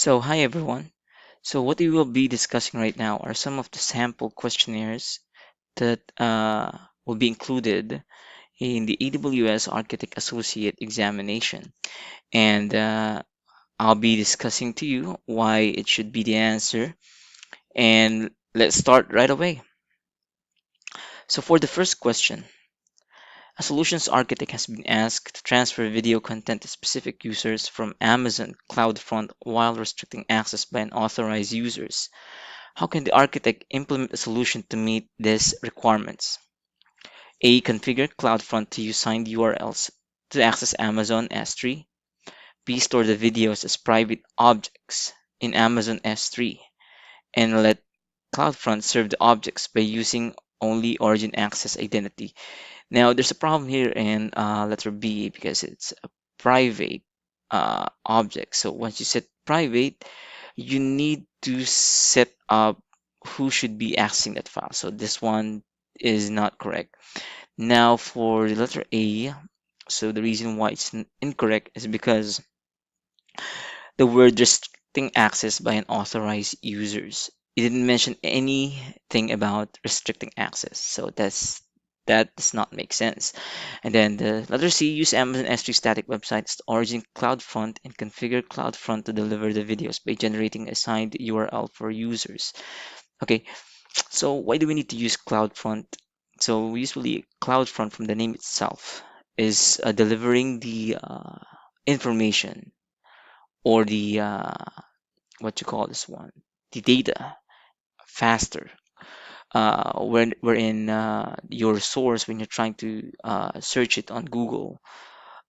Hi everyone. What we will be discussing right now are some of the sample questionnaires that will be included in the AWS Architect Associate Examination. And I'll be discussing to you why it should be the answer. And let's start right away. For the first question, a solutions architect has been asked to transfer video content to specific users from Amazon CloudFront while restricting access by unauthorized users. How can the architect implement a solution to meet these requirements? A. Configure CloudFront to use signed URLs to access Amazon S3. B. Store the videos as private objects in Amazon S3 and let CloudFront serve the objects by using only origin access identity. Now, there's a problem here in letter B because it's a private object. So once you set private, you need to set up who should be accessing that file. So this one is not correct. Now for the letter A, so the reason why it's incorrect is because the word restricting access by unauthorized users. It didn't mention anything about restricting access. So that does not make sense. And then the letter C, use Amazon S3 static websites to origin CloudFront and configure CloudFront to deliver the videos by generating a signed URL for users. Okay, so why do we need to use CloudFront? So usually CloudFront from the name itself is delivering the information or the what you call this one, the data faster. Wherein your source when you're trying to search it on Google,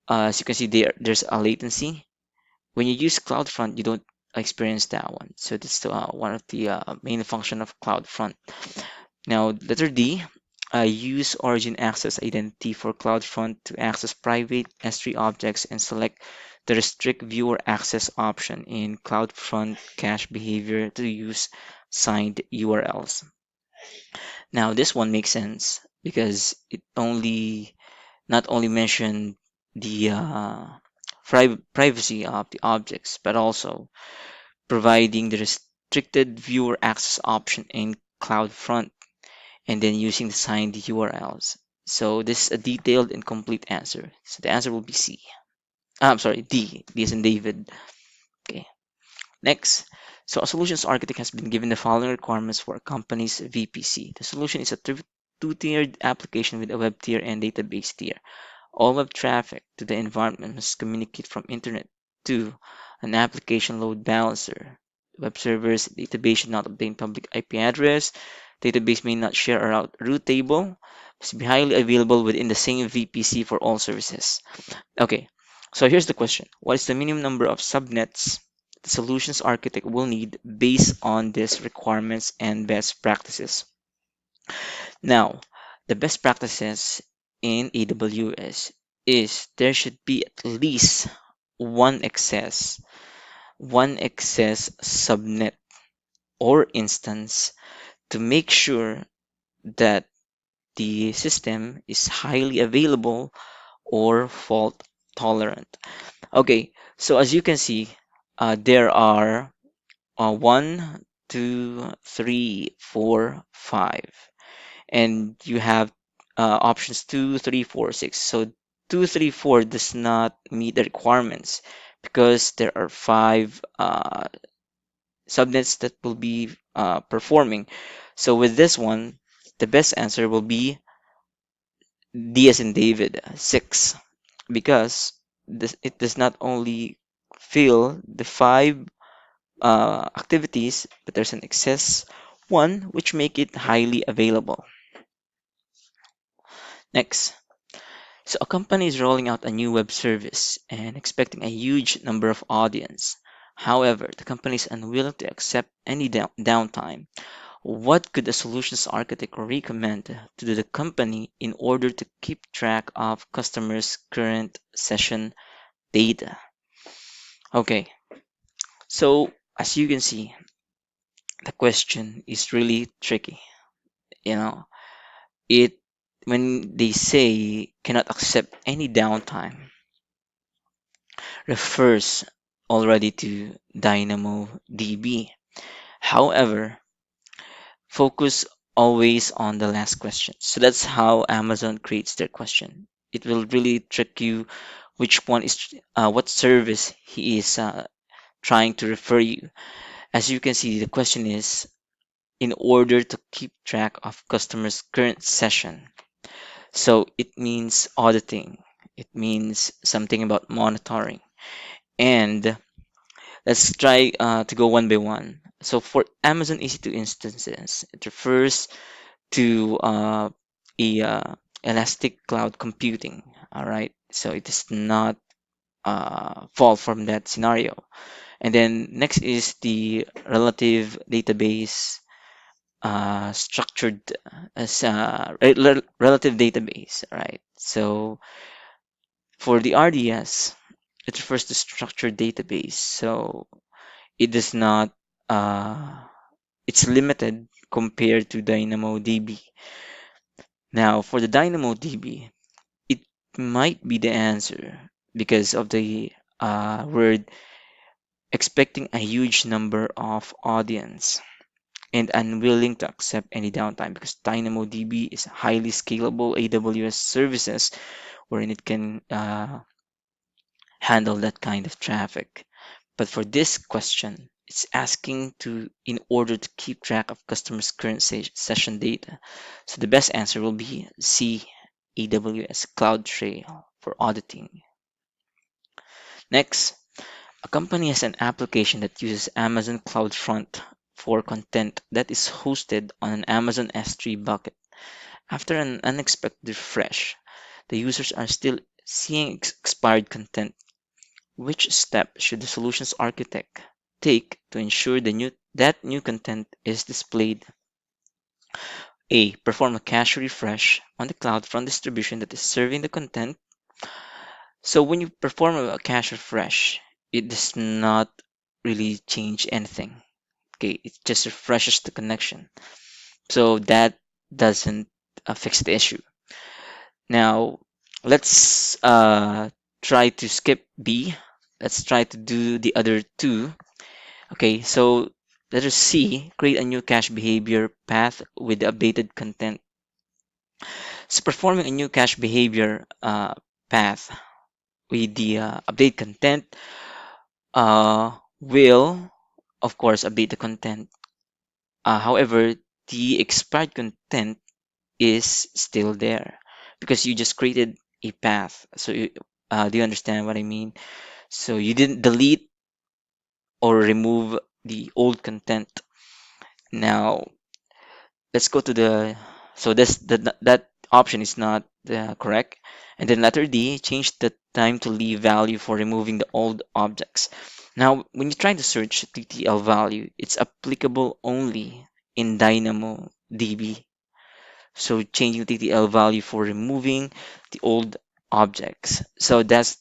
as you can see there's a latency. When you use CloudFront, you don't experience that one. So that's one of the main function of CloudFront. Now, letter D, use origin access identity for CloudFront to access private S3 objects and select the restrict viewer access option in CloudFront cache behavior to use signed URLs. Now, this one makes sense because it only not only mentioned the privacy of the objects, but also providing the restricted viewer access option in CloudFront and then using the signed URLs. So this is a detailed and complete answer. So the answer will be C. I'm sorry, D. D as in David. Okay. Next. So a solutions architect has been given the following requirements for a company's VPC. The solution is a two-tiered application with a web tier and database tier. All web traffic to the environment must communicate from internet to an application load balancer. Web servers database should not obtain public IP address. Database may not share a route table. Must be highly available within the same VPC for all services. Okay, so here's the question. What is the minimum number of subnets the solutions architect will need based on these requirements and best practices? Now, the best practices in AWS is there should be at least one excess subnet or instance to make sure that the system is highly available or fault tolerant. Okay, so as you can see, there are 1, 2, 3, 4, 5, and you have options 2, 3, 4, 6. So 2, 3, 4 does not meet the requirements because there are 5 subnets that will be performing. So with this one, the best answer will be D as in David, 6, because it does not only fill the 5 activities, but there's an excess one which make it highly available. Next. So a company is rolling out a new web service and expecting a huge number of audience. However, the company is unwilling to accept any downtime. What could a solutions architect recommend to the company in order to keep track of customers' current session data? Okay, so as you can see, the question is really tricky. You know, it when they say cannot accept any downtime refers already to DynamoDB. However, focus always on the last question. So that's how Amazon creates their question. It will really trick you which one is what service he is trying to refer you. As you can see, the question is in order to keep track of customers' current session. So it means auditing. It means something about monitoring. And let's try to go one by one. So for Amazon EC2 instances, it refers to a elastic cloud computing. All right, so it does not fall from that scenario. And then next is the relative database structured as relative database, right? So for the RDS, it refers to structured database. So it does not, uh, it's limited compared to DynamoDB. Now, for the DynamoDB, it might be the answer because of the word expecting a huge number of audience and unwilling to accept any downtime because DynamoDB is highly scalable AWS services wherein it can handle that kind of traffic. But for this question, it's asking to in order to keep track of customers' current session data. So the best answer will be C, AWS CloudTrail for auditing. Next, a company has an application that uses Amazon CloudFront for content that is hosted on an Amazon S3 bucket. After an unexpected refresh, the users are still seeing expired content. Which step should the solutions architect take to ensure that new content is displayed? A. Perform a cache refresh on the CloudFront distribution that is serving the content. So when you perform a cache refresh, it does not really change anything. Okay, it just refreshes the connection. So that doesn't fix the issue. Now, let's try to skip B. Let's try to do the other two. Okay, so letter C, create a new cache behavior path with the updated content. So performing a new cache behavior path with the update content will, of course, update the content. However, the expired content is still there because you just created a path. So do you understand what I mean? So you didn't delete or remove the old content. Now let's go to the so that option is not correct. And then letter D, change the time to leave value for removing the old objects. Now when you try to search TTL value, it's applicable only in DynamoDB. So changing the TTL value for removing the old objects. So that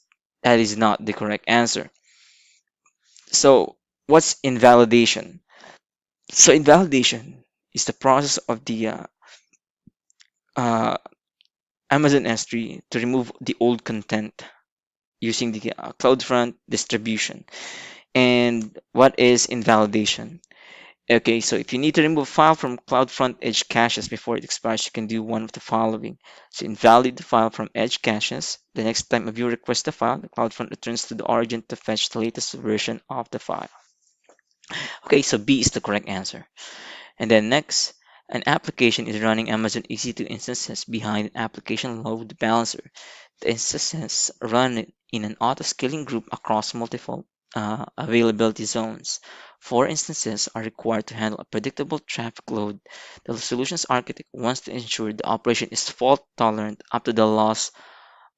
is not the correct answer. So what's invalidation? So invalidation is the process of the uh, Amazon S3 to remove the old content using the CloudFront distribution. And what is invalidation? Okay, so if you need to remove a file from CloudFront Edge caches before it expires, you can do one of the following. So invalidate the file from Edge caches. The next time a viewer requests the file, the CloudFront returns to the origin to fetch the latest version of the file. Okay, so B is the correct answer. And then next, an application is running Amazon EC2 instances behind an application load balancer. The instances run in an auto-scaling group across multiple availability zones. Four instances are required to handle a predictable traffic load. The solutions architect wants to ensure the operation is fault tolerant up to the loss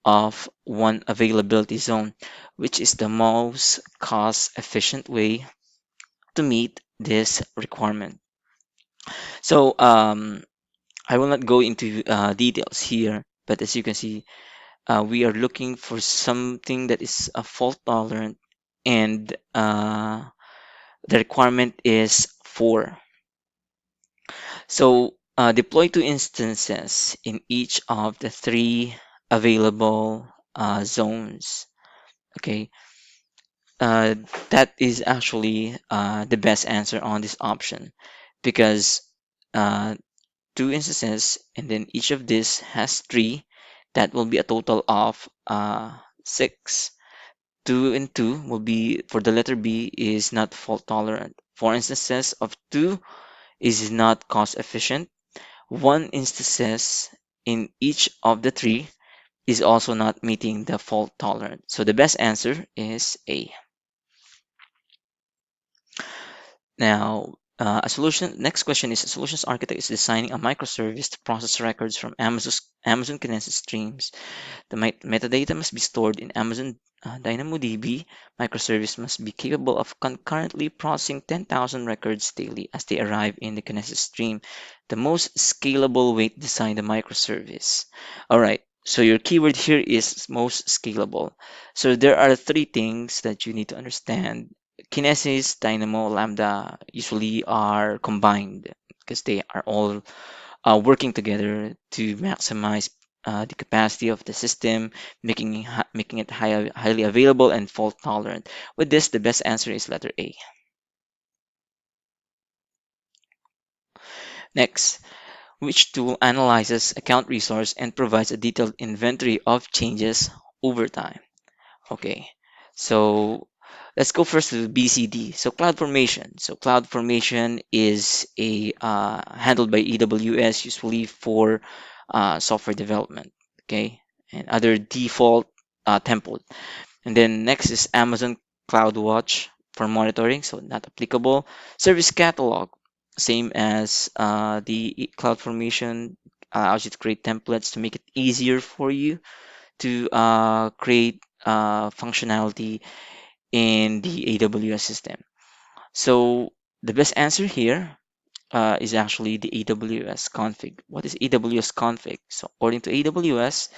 of one availability zone, which is the most cost efficient way to meet this requirement. So I will not go into details here, but as you can see, we are looking for something that is fault tolerant, and the requirement is 4. So deploy 2 instances in each of the 3 available zones. Okay, uh, that is actually the best answer on this option because uh, two instances, and then each of these has three. That will be a total of six. Two and two will be for the letter B is not fault tolerant. Four instances of two is not cost efficient. One instances in each of the three is also not meeting the fault tolerant. So the best answer is A. Now, a solution. Next question is: a solutions architect is designing a microservice to process records from Amazon Kinesis streams. The metadata must be stored in Amazon DynamoDB. Microservice must be capable of concurrently processing 10,000 records daily as they arrive in the Kinesis stream. The most scalable way to design the microservice. All right. So your keyword here is most scalable. So there are three things that you need to understand. Kinesis, Dynamo, Lambda usually are combined because they are all working together to maximize the capacity of the system, making it highly available and fault tolerant. With this, the best answer is letter A. Next, which tool analyzes account resource and provides a detailed inventory of changes over time? Okay, so let's go first to BCD. So CloudFormation. So CloudFormation is a handled by AWS usually for software development. Okay, and other default template. And then next is Amazon CloudWatch for monitoring, so not applicable. Service Catalog, same as the CloudFormation, allows you to create templates to make it easier for you to create functionality in the AWS system. So the best answer here is actually the AWS config. What is AWS config? So according to AWS,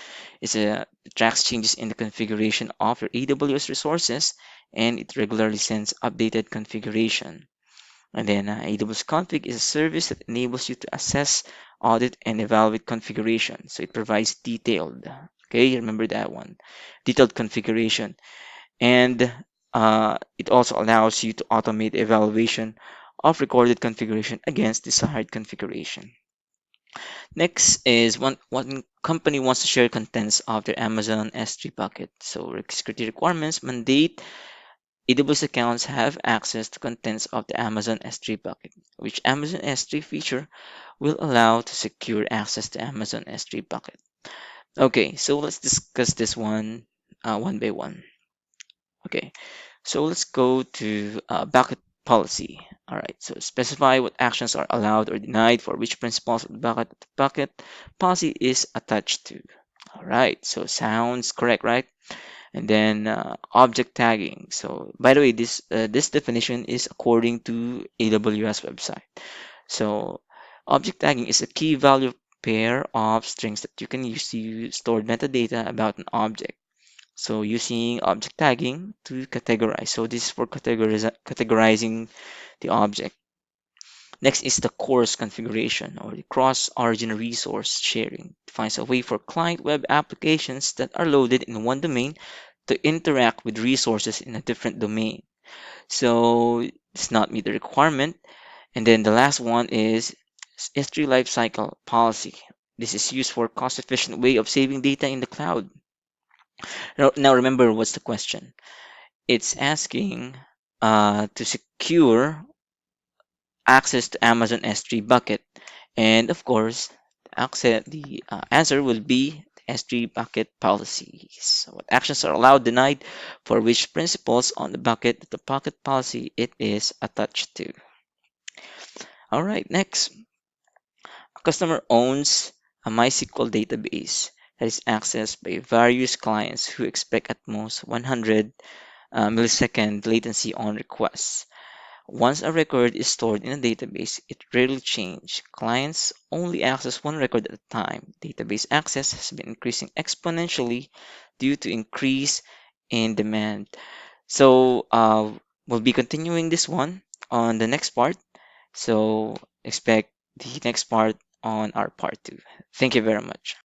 it tracks changes in the configuration of your AWS resources and it regularly sends updated configuration. And then AWS config is a service that enables you to assess, audit, and evaluate configuration. So it provides detailed, okay, remember that one, detailed configuration. And it also allows you to automate evaluation of recorded configuration against desired configuration. Next is one company wants to share contents of their Amazon S3 bucket. So security requirements mandate AWS accounts have access to contents of the Amazon S3 bucket, which Amazon S3 feature will allow to secure access to Amazon S3 bucket. Okay, so let's discuss this one by one. Okay, so let's go to bucket policy. All right, so specify what actions are allowed or denied for which principles of the bucket policy is attached to. All right, so sounds correct, right? And then object tagging. So by the way, this definition is according to AWS website. So object tagging is a key value pair of strings that you can use to store metadata about an object. So using object tagging to categorize. So this is for categorizing the object. Next is the CORS configuration or the cross-origin resource sharing. It defines a way for client web applications that are loaded in one domain to interact with resources in a different domain. So it's not meet the requirement. And then the last one is S3 lifecycle policy. This is used for cost-efficient way of saving data in the cloud. Now remember what's the question? It's asking to secure access to Amazon S3 bucket. And of course, the answer will be S3 bucket policies. So what actions are allowed, denied, for which principles on the bucket policy it is attached to. All right, next. A customer owns a MySQL database that is accessed by various clients who expect at most 100 millisecond latency on requests. Once a record is stored in a database, it rarely changes. Clients only access one record at a time. Database access has been increasing exponentially due to increase in demand. So we'll be continuing this one on the next part. So expect the next part on our part two. Thank you very much.